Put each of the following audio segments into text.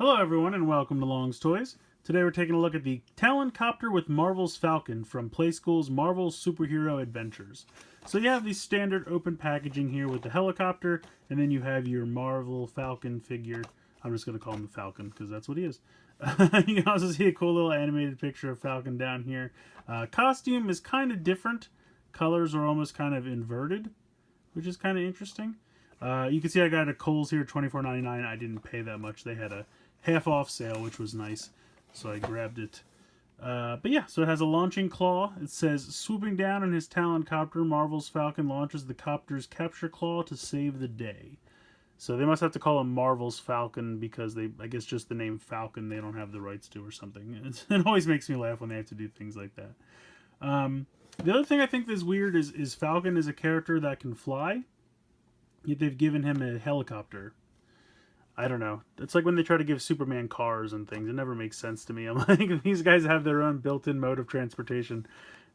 Hello everyone and welcome to Long's Toys. Today we're taking a look at the Talon Copter with Marvel's Falcon from Playskool's Marvel Superhero Adventures. So you have the standard open packaging here with the helicopter, and then you have your Marvel Falcon figure. I'm just going to call him the Falcon because that's what he is. You can also see a cool little animated picture of Falcon down here. Costume is kind of different. Colors are almost kind of inverted, which is kind of interesting. You can see I got a Kohl's here, $24.99. I didn't pay that much. They had a half off sale, which was nice, so I grabbed it. But yeah, so it has a launching claw. It says, swooping down in his Talon Copter, Marvel's Falcon launches the copter's capture claw to save the day. So they must have to call him Marvel's Falcon because I guess just the name Falcon they don't have the rights to or something. It always makes me laugh when they have to do things like that. The other thing I think is weird is Falcon is a character that can fly, yet they've given him a helicopter. I don't know. It's like when they try to give Superman cars and things. It never makes sense to me. I'm like, these guys have their own built-in mode of transportation.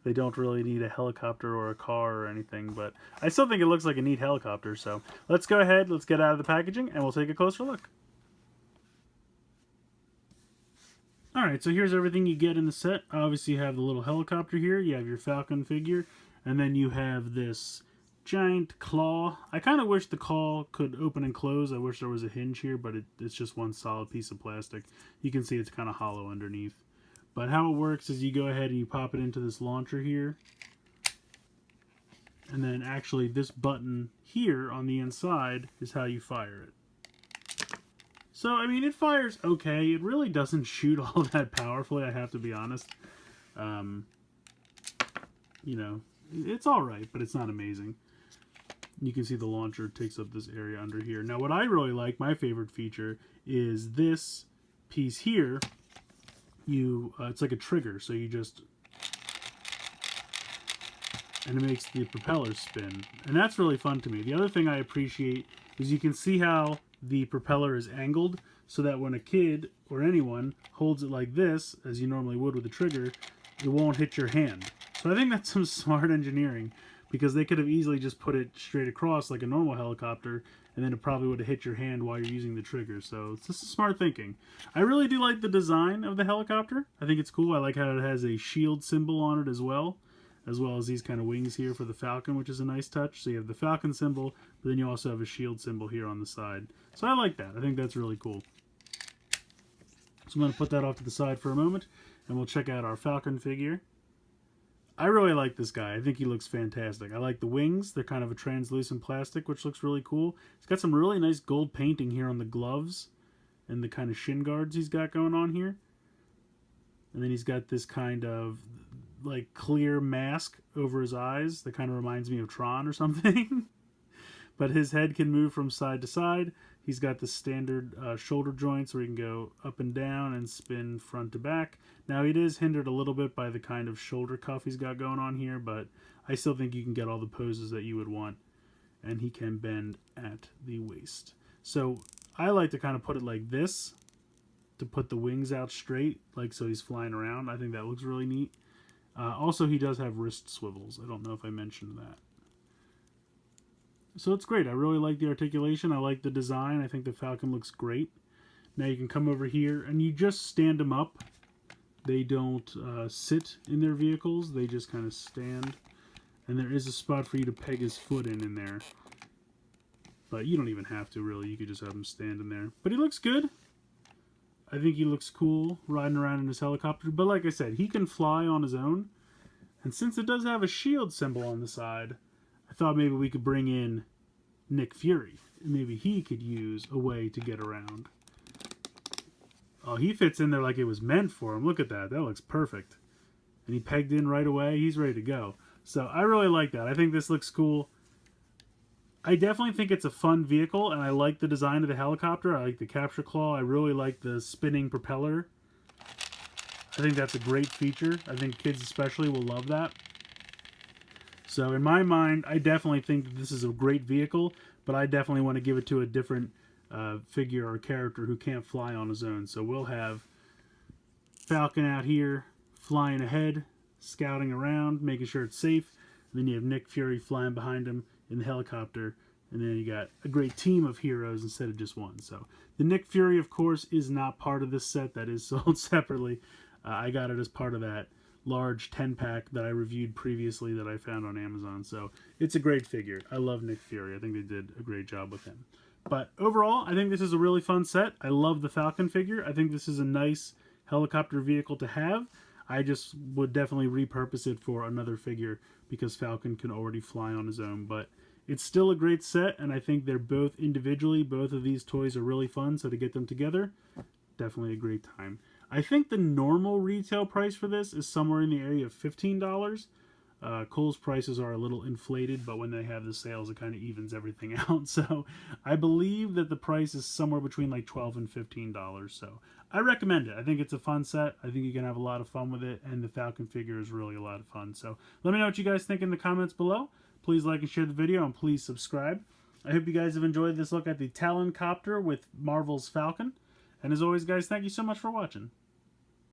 They don't really need a helicopter or a car or anything, but I still think it looks like a neat helicopter. So let's go ahead, let's get out of the packaging, and we'll take a closer look. Alright, so here's everything you get in the set. Obviously you have the little helicopter here, you have your Falcon figure, and then you have this giant claw. I kind of wish the claw could open and close. I wish there was a hinge here, but it's just one solid piece of plastic. You can see it's kind of hollow underneath. But how it works is you go ahead and you pop it into this launcher here. And then actually this button here on the inside is how you fire it. So, I mean, it fires okay. It really doesn't shoot all that powerfully, I have to be honest. You know, it's alright, but it's not amazing. You can see the launcher takes up this area under here. Now what I really like, my favorite feature, is this piece here. It's like a trigger, so you just, and it makes the propeller spin. And that's really fun to me. The other thing I appreciate is you can see how the propeller is angled so that when a kid or anyone holds it like this, as you normally would with a trigger, it won't hit your hand. So I think that's some smart engineering, because they could have easily just put it straight across like a normal helicopter, and then it probably would have hit your hand while you're using the trigger. So it's just smart thinking. I really do like the design of the helicopter. I think it's cool. I like how it has a shield symbol on it as well as these kind of wings here for the Falcon, which is a nice touch. So you have the Falcon symbol, but then you also have a shield symbol here on the side. So I like that. I think that's really cool. So I'm going to put that off to the side for a moment, and we'll check out our Falcon figure. I really like this guy. I think he looks fantastic. I like the wings. They're kind of a translucent plastic, which looks really cool. He's got some really nice gold painting here on the gloves and the kind of shin guards he's got going on here. And then he's got this kind of like clear mask over his eyes that kind of reminds me of Tron or something. But his head can move from side to side. He's got the standard shoulder joints where he can go up and down and spin front to back. Now, it is hindered a little bit by the kind of shoulder cuff he's got going on here, but I still think you can get all the poses that you would want. And he can bend at the waist. So I like to kind of put it like this to put the wings out straight, like so he's flying around. I think that looks really neat. Also, he does have wrist swivels. I don't know if I mentioned that. So it's great. I really like the articulation. I like the design. I think the Falcon looks great. Now you can come over here and you just stand them up. They don't sit in their vehicles. They just kind of stand. And there is a spot for you to peg his foot in there. But you don't even have to, really. You could just have him stand in there. But he looks good. I think he looks cool riding around in his helicopter. But like I said, he can fly on his own. And since it does have a shield symbol on the side, I thought maybe we could bring in Nick Fury. Maybe he could use a way to get around. Oh, he fits in there like it was meant for him. Look at that. That looks perfect. And he pegged in right away. He's ready to go. So I really like that. I think this looks cool. I definitely think it's a fun vehicle, and I like the design of the helicopter. I like the capture claw. I really like the spinning propeller. I think that's a great feature. I think kids especially will love that. So in my mind, I definitely think that this is a great vehicle, but I definitely want to give it to a different figure or character who can't fly on his own. So we'll have Falcon out here flying ahead, scouting around, making sure it's safe. And then you have Nick Fury flying behind him in the helicopter And then you got a great team of heroes instead of just one. So the Nick Fury, of course, is not part of this set. That is sold separately. I got it as part of that large 10-pack that I reviewed previously that I found on Amazon. So it's a great figure. I love Nick Fury. I think they did a great job with him. But overall, I think this is a really fun set. I love the Falcon figure. I think this is a nice helicopter vehicle to have. I just would definitely repurpose it for another figure because Falcon can already fly on his own. But it's still a great set, and I think they're both individually, both of these toys are really fun, so to get them together, definitely a great time. I think the normal retail price for this is somewhere in the area of $15. Kohl's prices are a little inflated, but when they have the sales, it kind of evens everything out. So I believe that the price is somewhere between like $12 and $15. So I recommend it. I think it's a fun set. I think you can have a lot of fun with it, and the Falcon figure is really a lot of fun. So let me know what you guys think in the comments below. Please like and share the video, and please subscribe. I hope you guys have enjoyed this look at the Talon Copter with Marvel's Falcon. And as always, guys, thank you so much for watching.